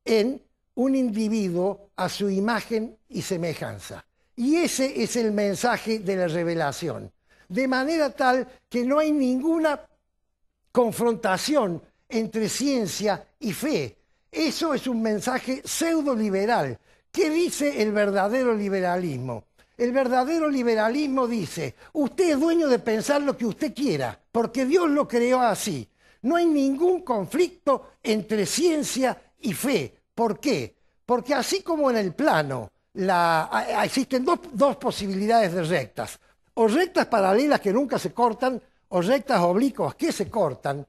en un individuo a su imagen y semejanza. Y ese es el mensaje de la revelación. De manera tal que no hay ninguna confrontación entre ciencia y fe. Eso es un mensaje pseudo-liberal. ¿Qué dice el verdadero liberalismo? El verdadero liberalismo dice, usted es dueño de pensar lo que usted quiera, porque Dios lo creó así. No hay ningún conflicto entre ciencia y fe. ¿Por qué? Porque así como en el plano existen dos posibilidades de rectas, o rectas paralelas que nunca se cortan, o rectas oblicuas que se cortan,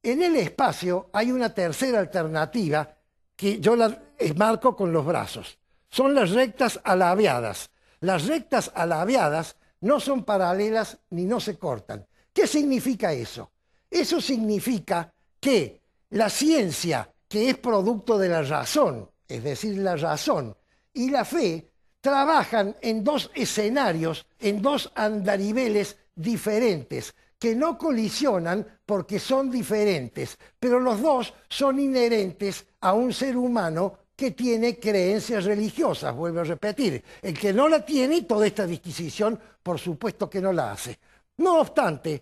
en el espacio hay una tercera alternativa que yo la marco con los brazos. Son las rectas alabeadas. Las rectas alabeadas no son paralelas ni no se cortan. ¿Qué significa eso? Eso significa que la ciencia, que es producto de la razón, es decir, la razón, y la fe, trabajan en dos escenarios, en dos andariveles diferentes, que no colisionan porque son diferentes, pero los dos son inherentes a un ser humano que tiene creencias religiosas, vuelvo a repetir. El que no la tiene, toda esta disquisición, por supuesto que no la hace. No obstante,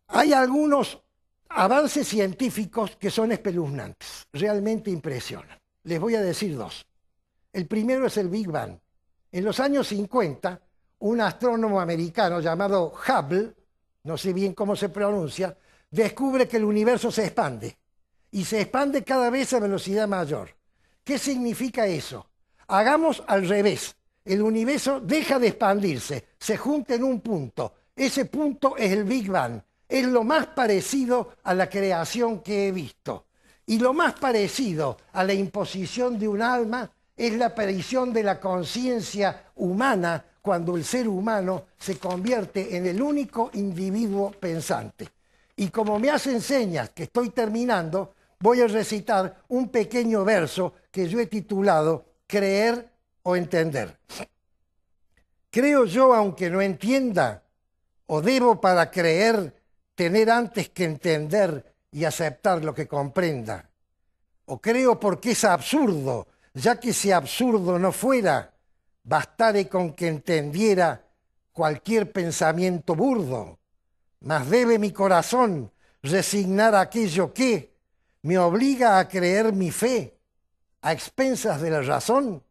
hay algunos avances científicos que son espeluznantes, realmente impresionan. Les voy a decir dos. El primero es el Big Bang. En los años 50, un astrónomo americano llamado Hubble, no sé bien cómo se pronuncia, descubre que el universo se expande, y se expande cada vez a velocidad mayor. ¿Qué significa eso? Hagamos al revés. El universo deja de expandirse, se junta en un punto. Ese punto es el Big Bang. Es lo más parecido a la creación que he visto. Y lo más parecido a la imposición de un alma es la aparición de la conciencia humana cuando el ser humano se convierte en el único individuo pensante. Y como me hacen señas que estoy terminando, voy a recitar un pequeño verso que yo he titulado Creer o Entender. Creo yo, aunque no entienda, o debo para creer tener antes que entender y aceptar lo que comprenda. O creo porque es absurdo, ya que si absurdo no fuera, bastare con que entendiera cualquier pensamiento burdo. Mas debe mi corazón resignar aquello que me obliga a creer mi fe a expensas de la razón,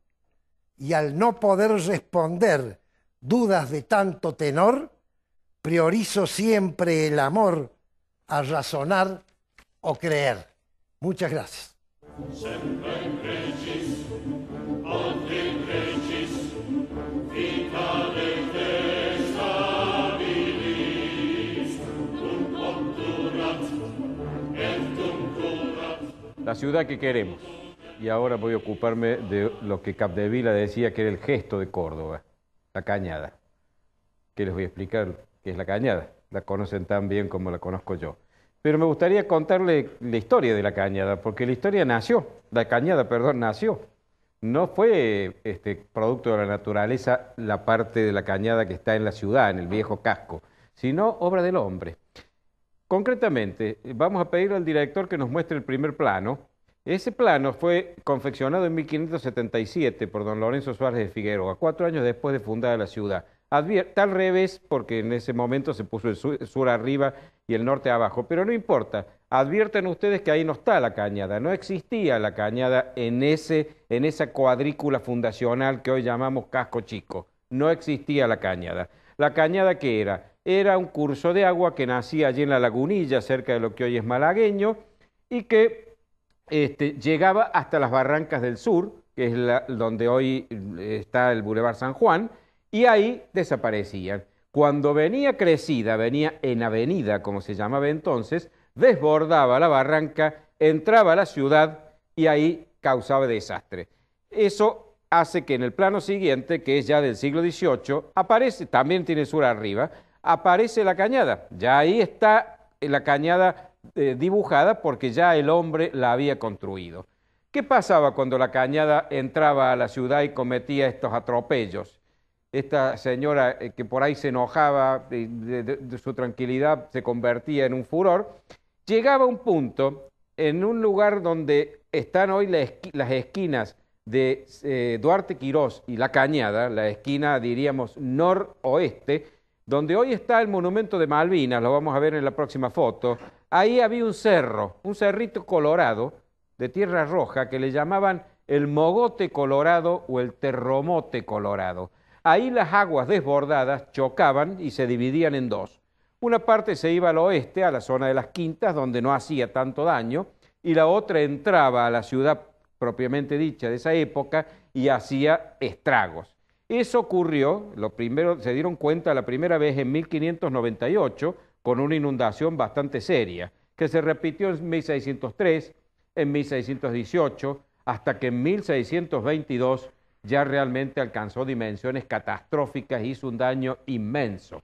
y al no poder responder dudas de tanto tenor, priorizo siempre el amor a razonar o creer. Muchas gracias. La ciudad que queremos. Y ahora voy a ocuparme de lo que Capdevila decía que era el gesto de Córdoba, la cañada. ¿Qué les voy a explicar qué es la cañada? La conocen tan bien como la conozco yo. Pero me gustaría contarle la historia de la cañada, porque la cañada nació. No fue producto de la naturaleza la parte de la cañada que está en la ciudad, en el viejo casco, sino obra del hombre. Concretamente, vamos a pedir al director que nos muestre el primer plano. Ese plano fue confeccionado en 1577 por don Lorenzo Suárez de Figueroa, 4 años después de fundada la ciudad. Está al revés porque en ese momento se puso el sur arriba y el norte abajo, pero no importa. Advierten ustedes que ahí no está la cañada, no existía la cañada en esa cuadrícula fundacional que hoy llamamos Casco Chico. No existía la cañada. ¿La cañada qué era? Era un curso de agua que nacía allí en la Lagunilla, cerca de lo que hoy es Malagueño, y que llegaba hasta las Barrancas del Sur, que es donde hoy está el Boulevard San Juan, y ahí desaparecían. Cuando venía crecida, venía en avenida, como se llamaba entonces, desbordaba la barranca, entraba a la ciudad y ahí causaba desastre. Eso hace que en el plano siguiente, que es ya del siglo XVIII, aparece, también tiene sur arriba, aparece la cañada. Ya ahí está la cañada dibujada porque ya el hombre la había construido. ¿Qué pasaba cuando la cañada entraba a la ciudad y cometía estos atropellos? Esta señora que por ahí se enojaba, de su tranquilidad se convertía en un furor, llegaba a un punto, en un lugar donde están hoy las esquinas de Duarte Quirós y La Cañada, la esquina, diríamos, noroeste, donde hoy está el monumento de Malvinas, lo vamos a ver en la próxima foto. Ahí había un cerro, un cerrito colorado de tierra roja que le llamaban el Mogote Colorado o el Terromote Colorado. Ahí las aguas desbordadas chocaban y se dividían en dos. Una parte se iba al oeste, a la zona de las Quintas, donde no hacía tanto daño, y la otra entraba a la ciudad propiamente dicha de esa época y hacía estragos. Eso ocurrió, se dieron cuenta la primera vez en 1598, con una inundación bastante seria, que se repitió en 1603, en 1618, hasta que en 1622 ya realmente alcanzó dimensiones catastróficas y hizo un daño inmenso.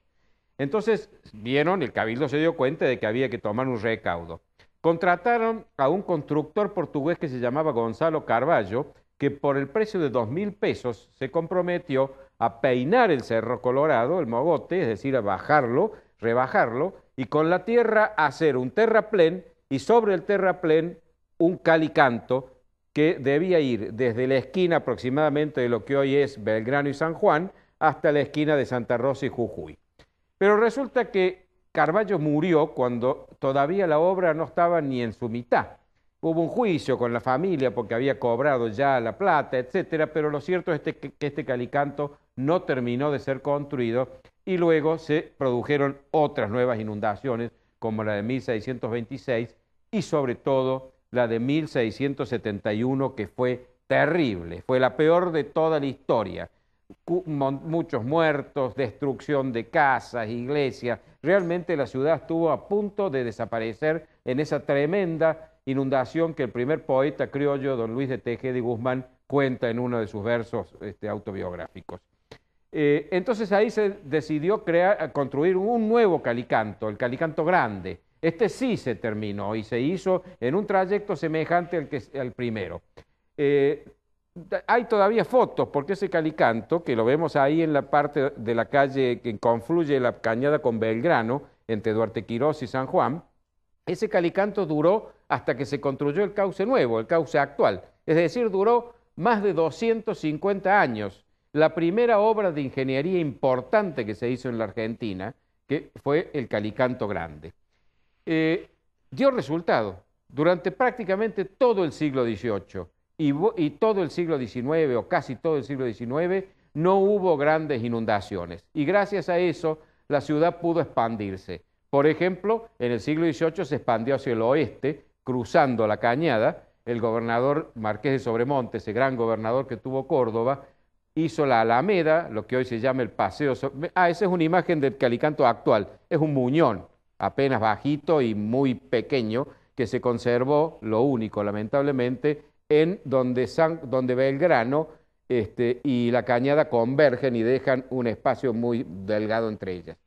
Entonces, el Cabildo se dio cuenta de que había que tomar un recaudo. Contrataron a un constructor portugués que se llamaba Gonzalo Carvalho, que por el precio de 2.000 pesos se comprometió a peinar el Cerro Colorado, el mogote, es decir, a bajarlo, rebajarlo, y con la tierra hacer un terraplén, y sobre el terraplén un calicanto que debía ir desde la esquina aproximadamente de lo que hoy es Belgrano y San Juan hasta la esquina de Santa Rosa y Jujuy. Pero resulta que Carballo murió cuando todavía la obra no estaba ni en su mitad. Hubo un juicio con la familia porque había cobrado ya la plata, etcétera, pero lo cierto es que este calicanto no terminó de ser construido y luego se produjeron otras nuevas inundaciones, como la de 1626 y sobre todo la de 1671, que fue terrible, fue la peor de toda la historia. Muchos muertos, destrucción de casas, iglesias. Realmente la ciudad estuvo a punto de desaparecer en esa tremenda inundación que el primer poeta criollo, don Luis de Tejeda y Guzmán, cuenta en uno de sus versos autobiográficos. Entonces ahí se decidió construir un nuevo calicanto, el Calicanto Grande. Este sí se terminó y se hizo en un trayecto semejante al primero. Hay todavía fotos, porque ese calicanto, que lo vemos ahí en la parte de la calle que confluye la Cañada con Belgrano, entre Duarte Quirós y San Juan, ese calicanto duró hasta que se construyó el cauce nuevo, el cauce actual. Es decir, duró más de 250 años. La primera obra de ingeniería importante que se hizo en la Argentina, que fue el Calicanto Grande. Dio resultado durante prácticamente todo el siglo XVIII y todo el siglo XIX, o casi todo el siglo XIX, no hubo grandes inundaciones. Y gracias a eso la ciudad pudo expandirse. Por ejemplo, en el siglo XVIII se expandió hacia el oeste, cruzando la Cañada. El gobernador Marqués de Sobremonte, ese gran gobernador que tuvo Córdoba, hizo la Alameda, lo que hoy se llama el Paseo. Esa es una imagen del Calicanto actual. Es un muñón, apenas bajito y muy pequeño, que se conservó, lo único, lamentablemente, en donde Belgrano y la Cañada convergen y dejan un espacio muy delgado entre ellas.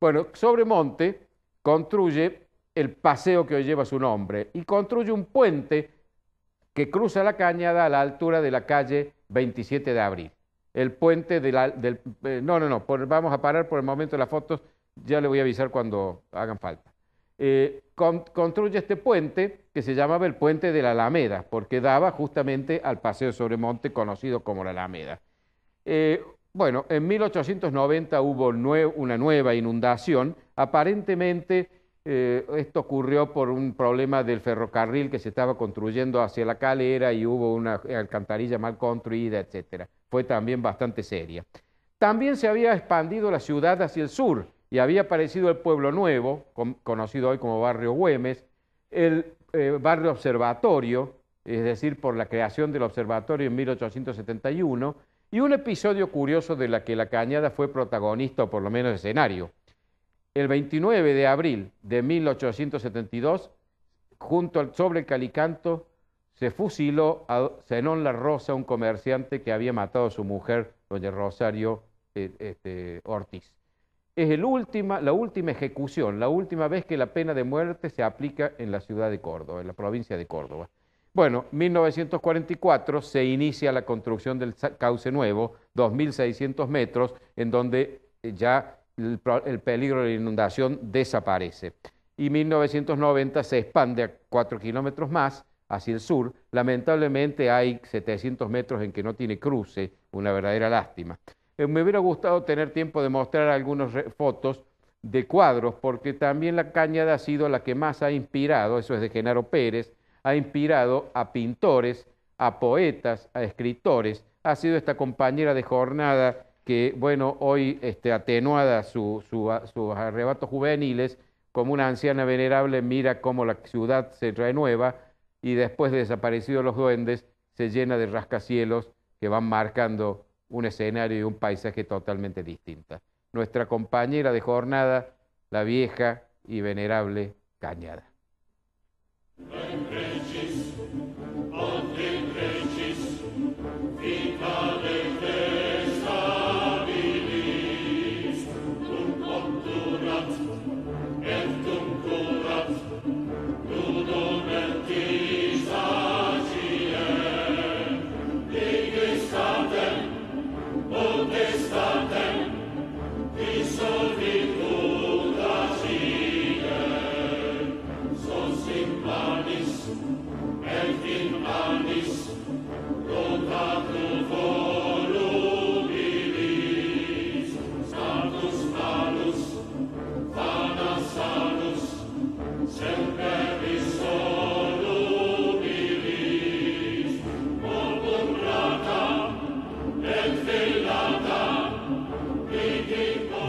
Bueno, Sobremonte construye el paseo que hoy lleva su nombre y construye un puente que cruza la Cañada a la altura de la calle 27 de Abril. El puente vamos a parar por el momento las fotos, ya le voy a avisar cuando hagan falta. Construye este puente que se llamaba el Puente de la Alameda, porque daba justamente al Paseo Sobremonte, conocido como la Alameda. Bueno, en 1890 hubo una nueva inundación. Aparentemente esto ocurrió por un problema del ferrocarril que se estaba construyendo hacia la Calera y hubo una alcantarilla mal construida, etc. Fue también bastante seria. También se había expandido la ciudad hacia el sur y había aparecido el Pueblo Nuevo, conocido hoy como Barrio Güemes, el Barrio Observatorio, es decir, por la creación del observatorio en 1871, y un episodio curioso de la que la Cañada fue protagonista, o por lo menos escenario. El 29 de abril de 1872, sobre el Calicanto, se fusiló a Zenón La Rosa, un comerciante que había matado a su mujer, doña Rosario Ortiz. Es la última ejecución, la última vez que la pena de muerte se aplica en la ciudad de Córdoba, en la provincia de Córdoba. Bueno, en 1944 se inicia la construcción del cauce nuevo, 2.600 metros, en donde ya el peligro de la inundación desaparece. Y en 1990 se expande a 4 kilómetros más hacia el sur. Lamentablemente hay 700 metros en que no tiene cruce, una verdadera lástima. Me hubiera gustado tener tiempo de mostrar algunas fotos de cuadros, porque también la Cañada ha sido la que más ha inspirado, eso es de Genaro Pérez, ha inspirado a pintores, a poetas, a escritores. Ha sido esta compañera de jornada que, bueno, hoy atenuada sus arrebatos juveniles, como una anciana venerable, mira cómo la ciudad se renueva y después de desaparecidos los duendes, se llena de rascacielos que van marcando un escenario y un paisaje totalmente distinto. Nuestra compañera de jornada, la vieja y venerable Cañada.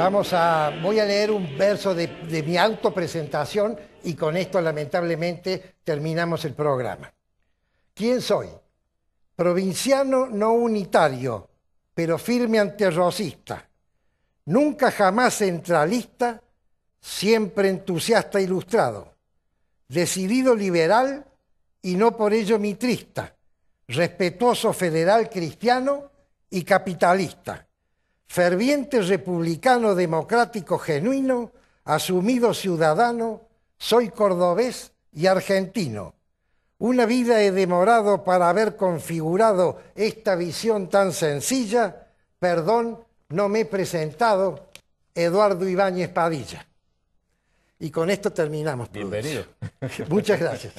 Voy a leer un verso de mi autopresentación y con esto lamentablemente terminamos el programa. ¿Quién soy? Provinciano no unitario, pero firme antirrosista. Nunca jamás centralista, siempre entusiasta ilustrado. Decidido liberal y no por ello mitrista. Respetuoso federal cristiano y capitalista. Ferviente republicano democrático genuino, asumido ciudadano, soy cordobés y argentino. Una vida he demorado para haber configurado esta visión tan sencilla. Perdón, no me he presentado. Eduardo Ibáñez Padilla. Y con esto terminamos. Bienvenido. Muchas gracias.